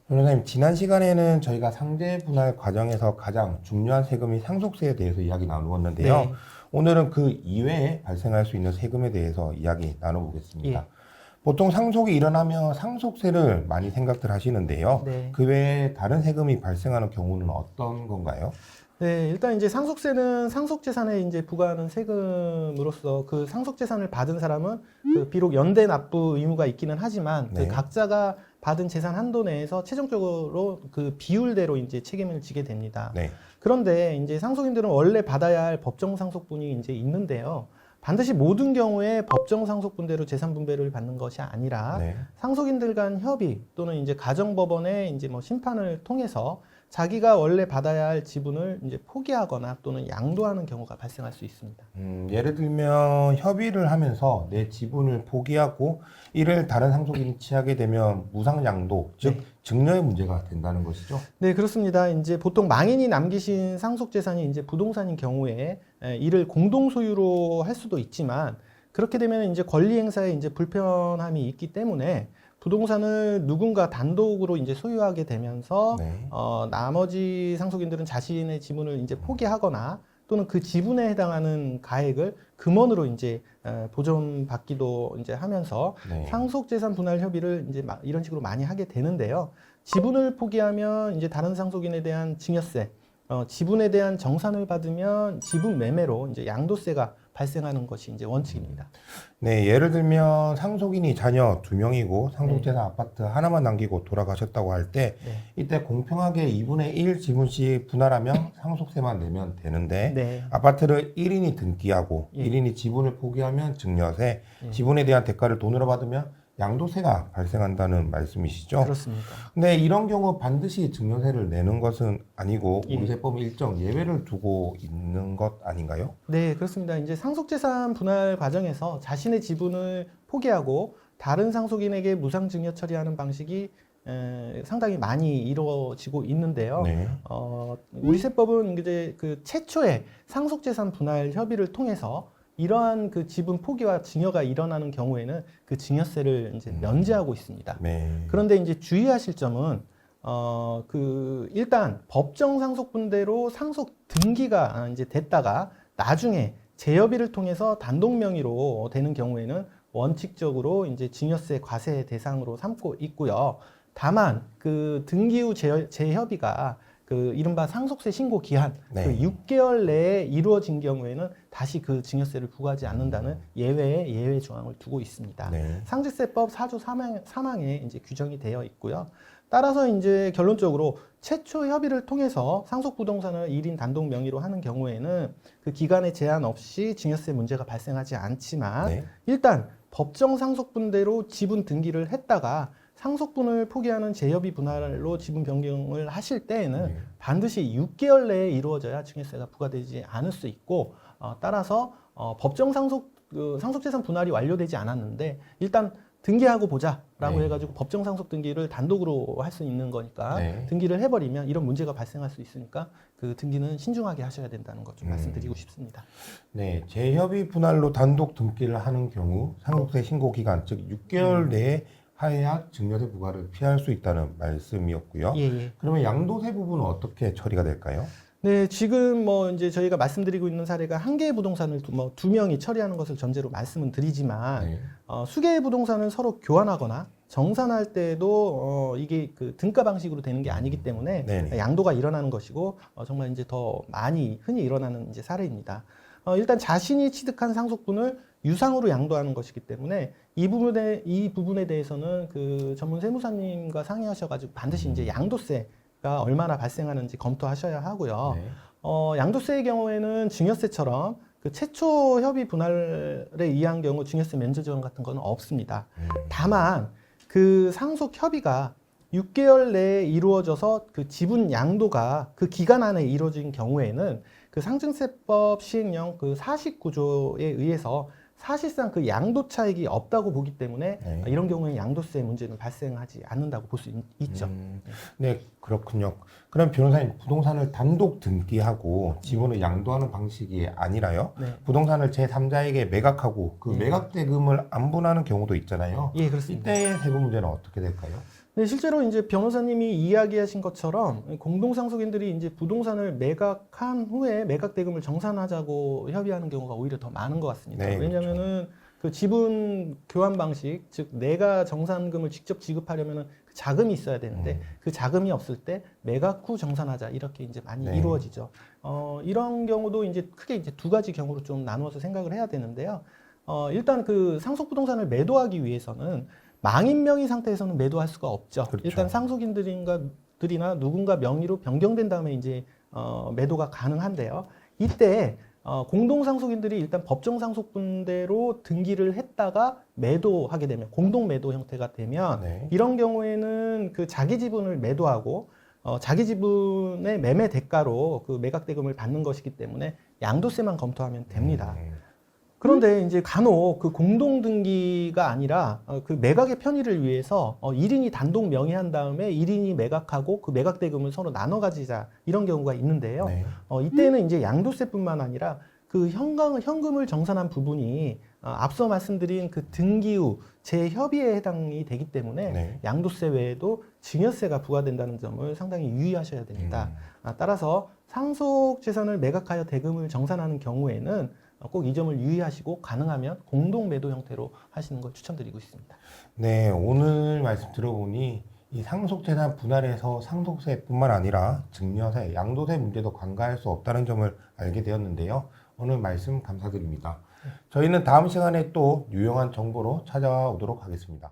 변호사님, 지난 시간에는 저희가 상제 분할 과정에서 가장 중요한 세금이 상속세에 대해서 이야기 나누었는데요. 네. 오늘은 그 이외에 발생할 수 있는 세금에 대해서 이야기 나눠보겠습니다. 예. 보통 상속이 일어나면 상속세를 많이 생각들 하시는데요. 네. 그 외에 다른 세금이 발생하는 경우는 어떤 건가요? 네, 일단 이제 상속세는 상속재산에 이제 부과하는 세금으로서 그 상속재산을 받은 사람은 그 비록 연대 납부 의무가 있기는 하지만 네. 그 각자가 받은 재산 한도 내에서 최종적으로 그 비율대로 이제 책임을 지게 됩니다. 네. 그런데 이제 상속인들은 원래 받아야 할 법정 상속분이 이제 있는데요. 반드시 모든 경우에 법정 상속분대로 재산 분배를 받는 것이 아니라 네. 상속인들 간 협의 또는 이제 가정법원의 이제 뭐 심판을 통해서 자기가 원래 받아야 할 지분을 이제 포기하거나 또는 양도하는 경우가 발생할 수 있습니다. 예를 들면 협의를 하면서 내 지분을 포기하고 이를 다른 상속인이 취하게 되면 무상양도, 즉 네. 증여의 문제가 된다는 것이죠. 네, 그렇습니다. 이제 보통 망인이 남기신 상속 재산이 이제 부동산인 경우에 이를 공동 소유로 할 수도 있지만 그렇게 되면 이제 권리 행사에 이제 불편함이 있기 때문에 부동산을 누군가 단독으로 이제 소유하게 되면서 네. 나머지 상속인들은 자신의 지분을 이제 포기하거나 또는 그 지분에 해당하는 가액을 금원으로 이제 보존받기도 이제 하면서 네. 상속재산 분할 협의를 이제 이런 식으로 많이 하게 되는데요. 지분을 포기하면 이제 다른 상속인에 대한 증여세, 지분에 대한 정산을 받으면 지분 매매로 이제 양도세가 발생하는 것이 이제 원칙입니다. 네, 예를 들면 상속인이 자녀 2명이고 상속재산 아파트 하나만 남기고 돌아가셨다고 할 때 네. 이때 공평하게 2분의 1 지분씩 분할하면 상속세만 내면 되는데 네. 아파트를 1인이 등기하고 예. 1인이 지분을 포기하면 증여세, 예. 지분에 대한 대가를 돈으로 받으면 양도세가 발생한다는 말씀이시죠? 그렇습니다. 근데 이런 경우 반드시 증여세를 내는 것은 아니고 예. 우리세법이 일정 예외를 두고 있는 것 아닌가요? 네, 그렇습니다. 이제 상속재산 분할 과정에서 자신의 지분을 포기하고 다른 상속인에게 무상증여 처리하는 방식이 상당히 많이 이루어지고 있는데요. 네. 우리 세법은 이제 그 최초의 상속재산 분할 협의를 통해서 이러한 그 지분 포기와 증여가 일어나는 경우에는 그 증여세를 이제 면제하고 있습니다. 네. 그런데 이제 주의하실 점은 일단 법정 상속분대로 상속 등기가 이제 됐다가 나중에 재협의를 통해서 단독 명의로 되는 경우에는 원칙적으로 이제 증여세 과세 대상으로 삼고 있고요. 다만 그 등기 후 재협의가 그 이른바 상속세 신고 기한 네. 그 6개월 내에 이루어진 경우에는 다시 그 증여세를 부과하지 않는다는 예외 조항을 두고 있습니다. 네. 상속세법 4조 3항에 이제 규정이 되어 있고요. 따라서 이제 결론적으로 최초 협의를 통해서 상속 부동산을 1인 단독 명의로 하는 경우에는 그 기간에 제한 없이 증여세 문제가 발생하지 않지만 네. 일단 법정 상속분대로 지분 등기를 했다가 상속분을 포기하는 재협의 분할로 지분 변경을 하실 때에는 네. 반드시 6개월 내에 이루어져야 증여세가 부과되지 않을 수 있고 따라서 법정 상속재산 분할이 완료되지 않았는데 일단 등기하고 보자라고 네. 해가지고 법정 상속 등기를 단독으로 할 수 있는 거니까 네. 등기를 해버리면 이런 문제가 발생할 수 있으니까 그 등기는 신중하게 하셔야 된다는 것 좀 말씀드리고 싶습니다. 네, 재협의 분할로 단독 등기를 하는 경우 상속세 신고 기간, 즉 6개월 내에 하여야 증여세 부과를 피할 수 있다는 말씀이었고요. 예, 예. 그러면 양도세 부분은 어떻게 처리가 될까요? 네, 지금 뭐 이제 저희가 말씀드리고 있는 사례가 한 개의 부동산을 두 명이 처리하는 것을 전제로 말씀은 드리지만 네. 수개의 부동산을 서로 교환하거나 정산할 때도 이게 그 등가 방식으로 되는 게 아니기 때문에 네네. 양도가 일어나는 것이고 정말 이제 더 많이 흔히 일어나는 이제 사례입니다. 일단 자신이 취득한 상속분을 유상으로 양도하는 것이기 때문에 이 부분에 대해서는 그 전문 세무사님과 상의하셔가지고 반드시 이제 양도세가 얼마나 발생하는지 검토하셔야 하고요. 네. 양도세의 경우에는 증여세처럼 그 최초 협의 분할에 의한 경우 증여세 면제 조항 같은 거는 없습니다. 다만 그 상속 협의가 6개월 내에 이루어져서 그 지분 양도가 그 기간 안에 이루어진 경우에는 그 상증세법 시행령 그 49조에 의해서 사실상 그 양도 차익이 없다고 보기 때문에 네. 이런 경우에 양도세 문제는 발생하지 않는다고 볼 수 있죠. 네, 그렇군요. 그럼 변호사님, 부동산을 단독 등기하고 지분을 양도하는 방식이 아니라요. 네. 부동산을 제3자에게 매각하고 그 네. 매각 대금을 안분하는 경우도 있잖아요. 예, 그렇습니다. 이때의 세금 문제는 어떻게 될까요? 네, 실제로 이제 변호사님이 이야기하신 것처럼 공동상속인들이 이제 부동산을 매각한 후에 매각 대금을 정산하자고 협의하는 경우가 오히려 더 많은 것 같습니다. 네, 왜냐하면은 그 지분 교환 방식, 즉 내가 정산금을 직접 지급하려면은 그 자금이 있어야 되는데 그 자금이 없을 때 매각 후 정산하자 이렇게 이제 많이 네. 이루어지죠. 이런 경우도 이제 크게 이제 두 가지 경우로 좀 나누어서 생각을 해야 되는데요. 일단 그 상속 부동산을 매도하기 위해서는 망인 명의 상태에서는 매도할 수가 없죠. 그렇죠. 일단 상속인들이나 누군가 명의로 변경된 다음에 이제 매도가 가능한데요. 이때 공동 상속인들이 일단 법정 상속분대로 등기를 했다가 매도하게 되면 공동 매도 형태가 되면 네. 이런 경우에는 그 자기 지분을 매도하고 자기 지분의 매매 대가로 그 매각 대금을 받는 것이기 때문에 양도세만 검토하면 됩니다. 그런데 이제 간혹 그 공동 등기가 아니라 그 매각의 편의를 위해서 1인이 단독 명의한 다음에 1인이 매각하고 그 매각 대금을 서로 나눠 가지자 이런 경우가 있는데요. 네. 이때는 이제 양도세뿐만 아니라 그 현금을 정산한 부분이 앞서 말씀드린 그 등기 후 재협의에 해당이 되기 때문에 네. 양도세 외에도 증여세가 부과된다는 점을 상당히 유의하셔야 됩니다. 따라서 상속 재산을 매각하여 대금을 정산하는 경우에는 꼭 이 점을 유의하시고 가능하면 공동 매도 형태로 하시는 걸 추천드리고 있습니다. 네, 오늘 말씀 들어보니 이 상속재산 분할에서 상속세뿐만 아니라 증여세, 양도세 문제도 간과할 수 없다는 점을 알게 되었는데요. 오늘 말씀 감사드립니다. 저희는 다음 시간에 또 유용한 정보로 찾아오도록 하겠습니다.